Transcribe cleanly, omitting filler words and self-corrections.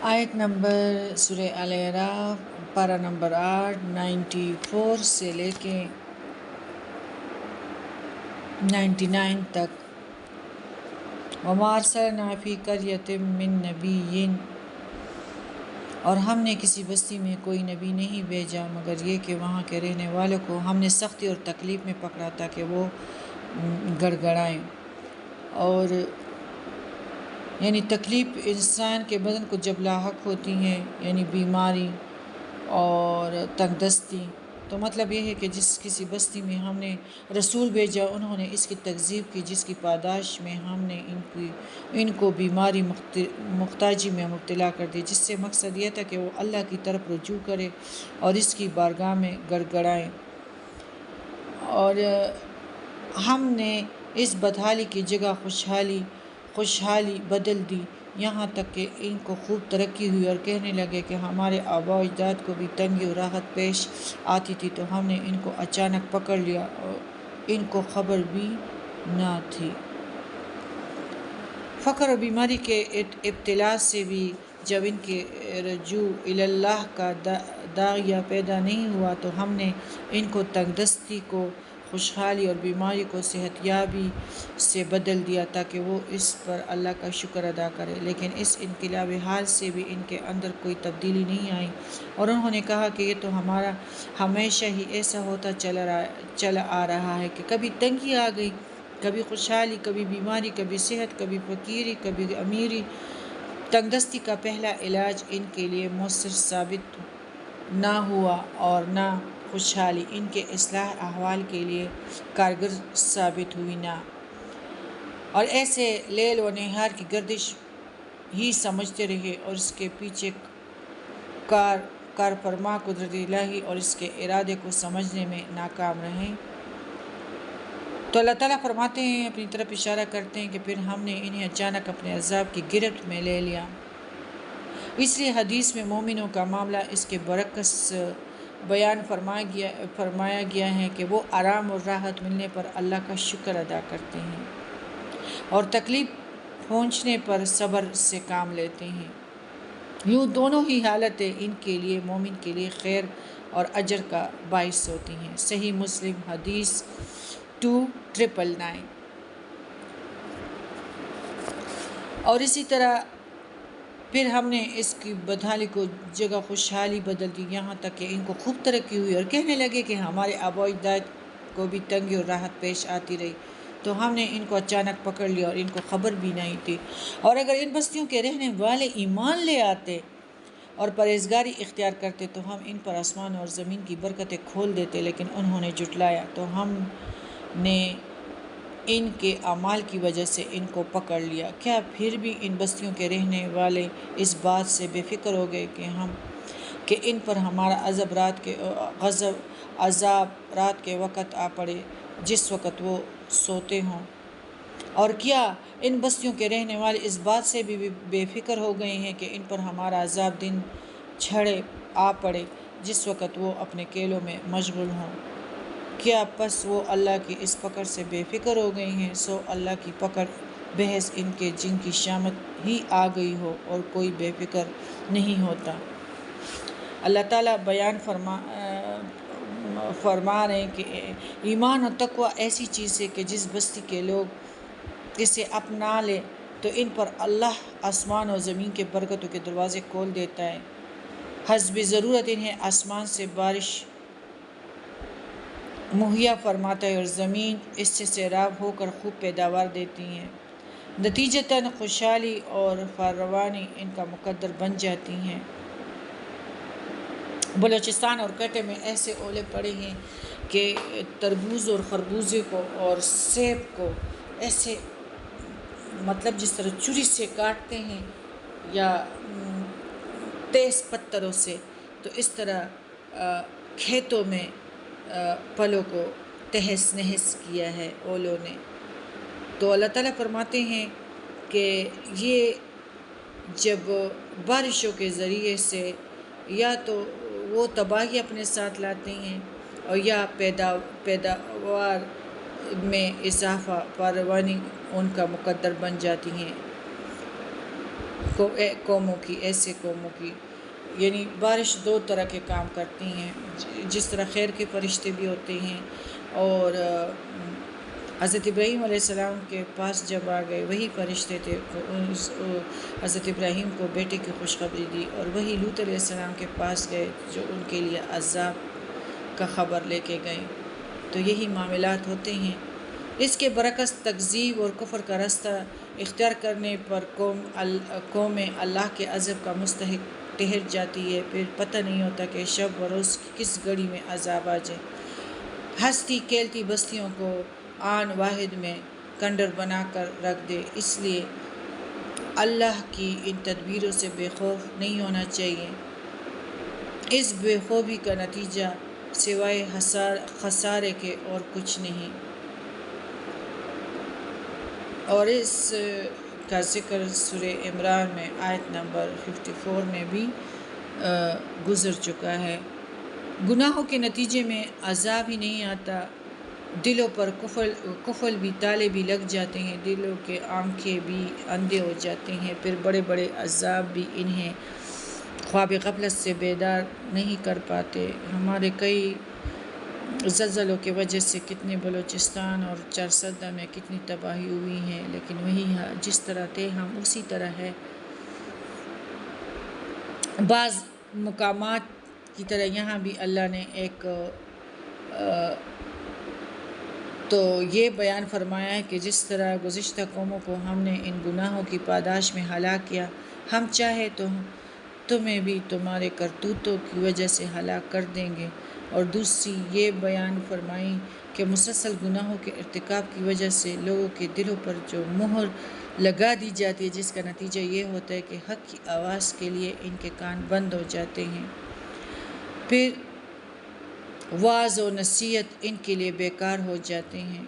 آیت نمبر سورہ الاعراف پارہ نمبر 8 94 سے لے کے 99 تک۔ وَمَا أَرْسَلْنَا فِي قَرْيَةٍ مِّن نَبِيٍّ، اور ہم نے کسی بستی میں کوئی نبی نہیں بھیجا مگر یہ کہ وہاں کے رہنے والوں کو ہم نے سختی اور تکلیف میں پکڑا تاکہ وہ گڑ گڑائیں۔ اور یعنی تکلیف انسان کے بدن کو جب لاحق ہوتی ہیں، یعنی بیماری اور تنگ دستی، تو مطلب یہ ہے کہ جس کسی بستی میں ہم نے رسول بھیجا انہوں نے اس کی تکذیب کی، جس کی پاداش میں ہم نے ان کو بیماری محتاجی میں مبتلا کر دی، جس سے مقصد یہ تھا کہ وہ اللہ کی طرف رجوع کرے اور اس کی بارگاہ میں گڑ گڑائیں۔ اور ہم نے اس بدحالی کی جگہ خوشحالی بدل دی، یہاں تک کہ ان کو خوب ترقی ہوئی اور کہنے لگے کہ ہمارے آباء و اجداد کو بھی تنگی و راحت پیش آتی تھی تو ہم نے ان کو اچانک پکڑ لیا اور ان کو خبر بھی نہ تھی۔ فقر اور بیماری کے ابتلا سے بھی جب ان کے رجوع اللہ کا داعیہ پیدا نہیں ہوا تو ہم نے ان کو تنگ دستی کو خوشحالی اور بیماری کو صحت یابی سے بدل دیا تاکہ وہ اس پر اللہ کا شکر ادا کرے۔ لیکن اس انقلاب حال سے بھی ان کے اندر کوئی تبدیلی نہیں آئی اور انہوں نے کہا کہ یہ تو ہمارا ہمیشہ ہی ایسا ہوتا چلا آ رہا ہے کہ کبھی تنگی آ گئی، کبھی خوشحالی، کبھی بیماری، کبھی صحت، کبھی فقیری، کبھی امیری۔ تنگ دستی کا پہلا علاج ان کے لیے مؤثر ثابت نہ ہوا اور نہ خوشحالی ان کے اصلاح احوال کے لیے کارگر ثابت ہوئی نہ، اور ایسے لیل و نہار کی گردش ہی سمجھتے رہے اور اس کے پیچھے کار فرما قدرت الہی اور اس کے ارادے کو سمجھنے میں ناکام رہے۔ تو اللہ تعالیٰ فرماتے ہیں، اپنی طرف اشارہ کرتے ہیں کہ پھر ہم نے انہیں اچانک اپنے عذاب کی گرفت میں لے لیا۔ اس لیے حدیث میں مومنوں کا معاملہ اس کے برعکس بیان فرمایا گیا ہے کہ وہ آرام اور راحت ملنے پر اللہ کا شکر ادا کرتے ہیں اور تکلیف پہنچنے پر صبر سے کام لیتے ہیں۔ یوں دونوں ہی حالتیں ان کے لیے، مومن کے لیے، خیر اور اجر کا باعث ہوتی ہیں۔ صحیح مسلم حدیث 2999۔ اور اسی طرح پھر ہم نے اس کی بدحالی کو جگہ خوشحالی بدل دی، یہاں تک کہ ان کو خوب ترقی ہوئی اور کہنے لگے کہ ہمارے آباء و اجداد کو بھی تنگی اور راحت پیش آتی رہی تو ہم نے ان کو اچانک پکڑ لیا اور ان کو خبر بھی نہیں تھی۔ اور اگر ان بستیوں کے رہنے والے ایمان لے آتے اور پرہیزگاری اختیار کرتے تو ہم ان پر آسمان اور زمین کی برکتیں کھول دیتے، لیکن انہوں نے جھٹلایا تو ہم نے ان کے اعمال کی وجہ سے ان کو پکڑ لیا۔ کیا پھر بھی ان بستیوں کے رہنے والے اس بات سے بے فکر ہو گئے کہ ان پر ہمارا عذاب رات کے وقت آ پڑے جس وقت وہ سوتے ہوں؟ اور کیا ان بستیوں کے رہنے والے اس بات سے بھی بے فکر ہو گئے ہیں کہ ان پر ہمارا عذاب دن چھڑے آ پڑے جس وقت وہ اپنے کیلوں میں مشغول ہوں؟ کیا پس وہ اللہ کی اس پکڑ سے بے فکر ہو گئی ہیں؟ سو اللہ کی پکڑ بحث ان کے جن کی شامت ہی آ گئی ہو اور کوئی بے فکر نہیں ہوتا۔ اللہ تعالیٰ بیان فرما رہے ہیں کہ ایمان اور تقوی ایسی چیز ہے کہ جس بستی کے لوگ اسے اپنا لے تو ان پر اللہ آسمان اور زمین کے برکتوں کے دروازے کھول دیتا ہے۔ حسب ضرورت انہیں آسمان سے بارش مہیا فرماتا ہے اور زمین اس سے سیراب ہو کر خوب پیداوار دیتی ہے۔ نتیجتاً خوشحالی اور فراوانی ان کا مقدر بن جاتی ہیں۔ بلوچستان اور کوئٹہ میں ایسے اولے پڑے ہیں کہ تربوز اور خربوزے کو اور سیب کو ایسے مطلب جس طرح چھری سے کاٹتے ہیں یا تیز پتھروں سے، تو اس طرح کھیتوں میں پھلوں کو تہس نہس کیا ہے اولوں نے۔ تو اللہ تعالیٰ فرماتے ہیں کہ یہ جب بارشوں کے ذریعے سے یا تو وہ تباہی اپنے ساتھ لاتے ہیں اور یا پیداوار میں اضافہ، فراوانی ان کا مقدر بن جاتی ہیں۔ قوموں کی، ایسے قوموں کی، یعنی بارش دو طرح کے کام کرتی ہیں، جس طرح خیر کے فرشتے بھی ہوتے ہیں، اور حضرت ابراہیم علیہ السلام کے پاس جب آ گئے وہی فرشتے تھے، حضرت ابراہیم کو بیٹے کی خوشخبری دی، اور وہی لوط علیہ السلام کے پاس گئے جو ان کے لیے عذاب کا خبر لے کے گئے۔ تو یہی معاملات ہوتے ہیں۔ اس کے برعکس تکذیب اور کفر کا راستہ اختیار کرنے پر قوم اللہ کے عذاب کا مستحق ٹھہر جاتی ہے، پھر پتہ نہیں ہوتا کہ شب و روز کی کس گھڑی میں عذاب آ جائے۔ ہستی کھیلتی بستیوں کو آن واحد میں کنڈر بنا کر رکھ دے۔ اس لیے اللہ کی ان تدبیروں سے بے خوف نہیں ہونا چاہیے۔ اس بے خوفی کا نتیجہ سوائے خسارے کے اور کچھ نہیں۔ اور اس کا ذکر سورہ عمران میں آیت نمبر 54 میں بھی گزر چکا ہے۔ گناہوں کے نتیجے میں عذاب ہی نہیں آتا، دلوں پر قفل بھی، تالے بھی لگ جاتے ہیں، دلوں کے آنکھیں بھی اندھے ہو جاتے ہیں، پھر بڑے بڑے عذاب بھی انہیں خواب غفلت سے بیدار نہیں کر پاتے۔ ہمارے کئی زلزلوں کی وجہ سے کتنے بلوچستان اور چارسدہ میں کتنی تباہی ہوئی ہے، لیکن وہی جس طرح تھے ہم اسی طرح ہے۔ بعض مقامات کی طرح یہاں بھی اللہ نے ایک تو یہ بیان فرمایا ہے کہ جس طرح گزشتہ قوموں کو ہم نے ان گناہوں کی پاداش میں ہلاک کیا، ہم چاہے تو تمہیں بھی تمہارے کرتوتوں کی وجہ سے ہلاک کر دیں گے۔ اور دوسری یہ بیان فرمائی کہ مسلسل گناہوں کے ارتکاب کی وجہ سے لوگوں کے دلوں پر جو مہر لگا دی جاتی ہے، جس کا نتیجہ یہ ہوتا ہے کہ حق کی آواز کے لیے ان کے کان بند ہو جاتے ہیں، پھر وعظ و نصیحت ان کے لیے بیکار ہو جاتے ہیں۔